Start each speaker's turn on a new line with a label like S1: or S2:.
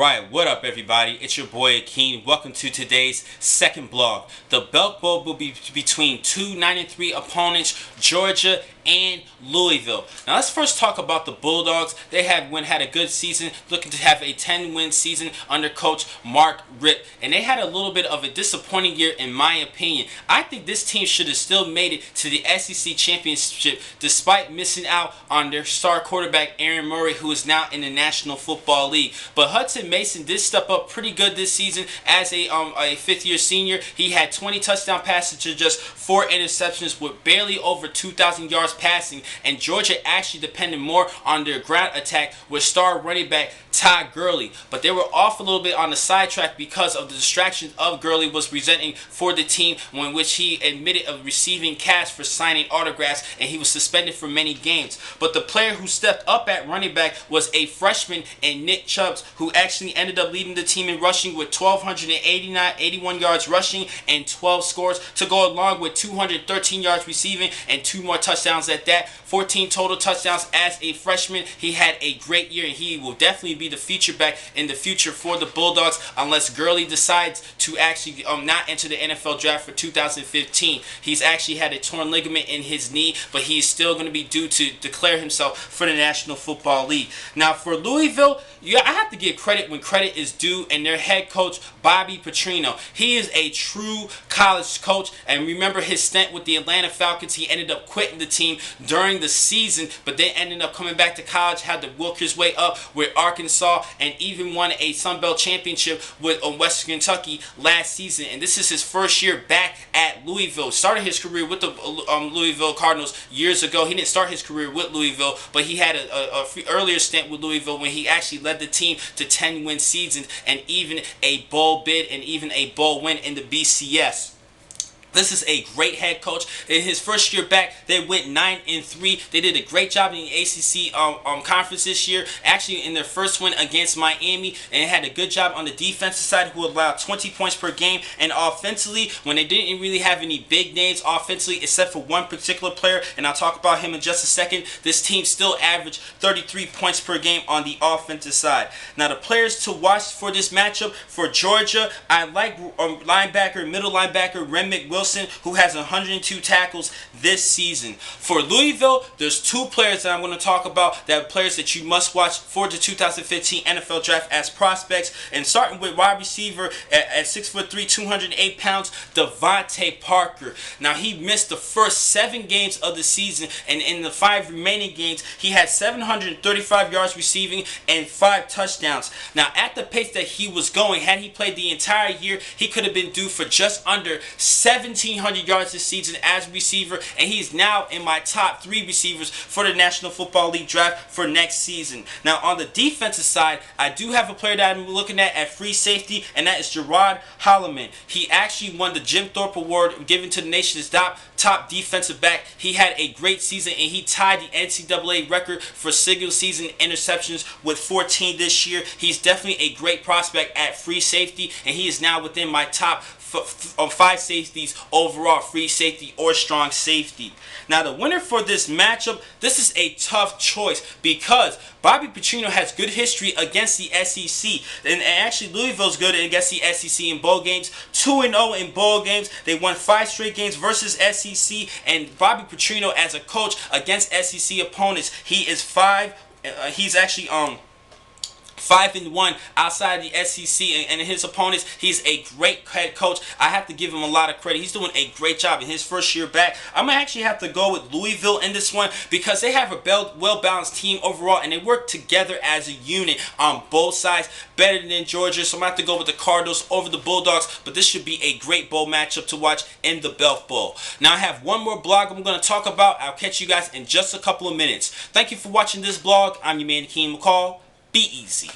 S1: Alright, what up everybody? It's your boy Akeem. Welcome to today's second blog. The Belk Bowl will be between two 9-3 opponents, Georgia and Louisville. Now let's first talk about the Bulldogs. They had a good season, looking to have a 10-win season under coach Mark Ripp. And they had a little bit of a disappointing year in my opinion. I think this team should have still made it to the SEC championship despite missing out on their star quarterback Aaron Murray, who is now in the National Football League. But Hudson Mason did step up pretty good this season as a fifth-year senior. He had 20 touchdown passes to just 4 interceptions with barely over 2,000 yards passing, and Georgia actually depended more on their ground attack with star running back Todd Gurley. But they were off a little bit on the sidetrack because of the distractions of Gurley was presenting for the team, in which he admitted of receiving cash for signing autographs, and he was suspended for many games. But the player who stepped up at running back was a freshman in Nick Chubb, who actually ended up leading the team in rushing with 1,281 yards rushing and 12 scores to go along with 213 yards receiving and 2 more touchdowns at that. 14 total touchdowns as a freshman. He had a great year, and he will definitely be the feature back in the future for the Bulldogs unless Gurley decides to actually not enter the NFL draft for 2015. He's actually had a torn ligament in his knee, but he's still going to be due to declare himself for the National Football League. Now for Louisville, I have to give credit when credit is due, and their head coach Bobby Petrino. He is a true college coach, and remember his stint with the Atlanta Falcons. He ended up quitting the team during the season, but then ended up coming back to college, had to work his way up with Arkansas, and even won a Sun Belt championship with Western Kentucky last season. And this is his first year back at Louisville. Started his career with the Louisville Cardinals years ago. He didn't start his career with Louisville, but he had a earlier stint with Louisville when he actually led the team to 10-win seasons and even a bowl bid and even a bowl win in the BCS. This is a great head coach. In his first year back, they went 9-3. They did a great job in the ACC conference this year. Actually, in their first win against Miami, and had a good job on the defensive side, who allowed 20 points per game. And offensively, when they didn't really have any big names offensively, except for one particular player, and I'll talk about him in just a second, this team still averaged 33 points per game on the offensive side. Now, the players to watch for this matchup for Georgia, I like middle linebacker Remick Wilson, who has 102 tackles this season. For Louisville, there's 2 players that I'm going to talk about, that are players that you must watch for the 2015 NFL Draft as prospects. And starting with wide receiver at 6'3", 208 pounds, Devontae Parker. Now, he missed the first 7 games of the season, and in the 5 remaining games, he had 735 yards receiving and 5 touchdowns. Now, at the pace that he was going, had he played the entire year, he could have been due for just under 1,700 yards this season as a receiver, and he's now in my top 3 receivers for the National Football League draft for next season. Now, on the defensive side, I do have a player that I'm looking at free safety, and that is Gerard Holloman. He actually won the Jim Thorpe Award given to the nation's top defensive back. He had a great season, and he tied the NCAA record for single season interceptions with 14 this year. He's definitely a great prospect at free safety, and he is now within my top 5 safeties overall, free safety or strong safety. Now, the winner for this matchup, this is a tough choice because Bobby Petrino has good history against the SEC, and actually Louisville's good against the SEC in bowl games, 2-0 in bowl games. They won 5 straight games versus SEC, and Bobby Petrino as a coach against SEC opponents, he's actually 5-1 outside the SEC and his opponents. He's a great head coach. I have to give him a lot of credit. He's doing a great job in his first year back. I'm going to actually have to go with Louisville in this one because they have a well-balanced team overall, and they work together as a unit on both sides better than Georgia. So I'm going to have to go with the Cardinals over the Bulldogs, but this should be a great bowl matchup to watch in the Belk Bowl. Now, I have one more blog I'm going to talk about. I'll catch you guys in just a couple of minutes. Thank you for watching this blog. I'm your man, Akeem McCall. Be easy.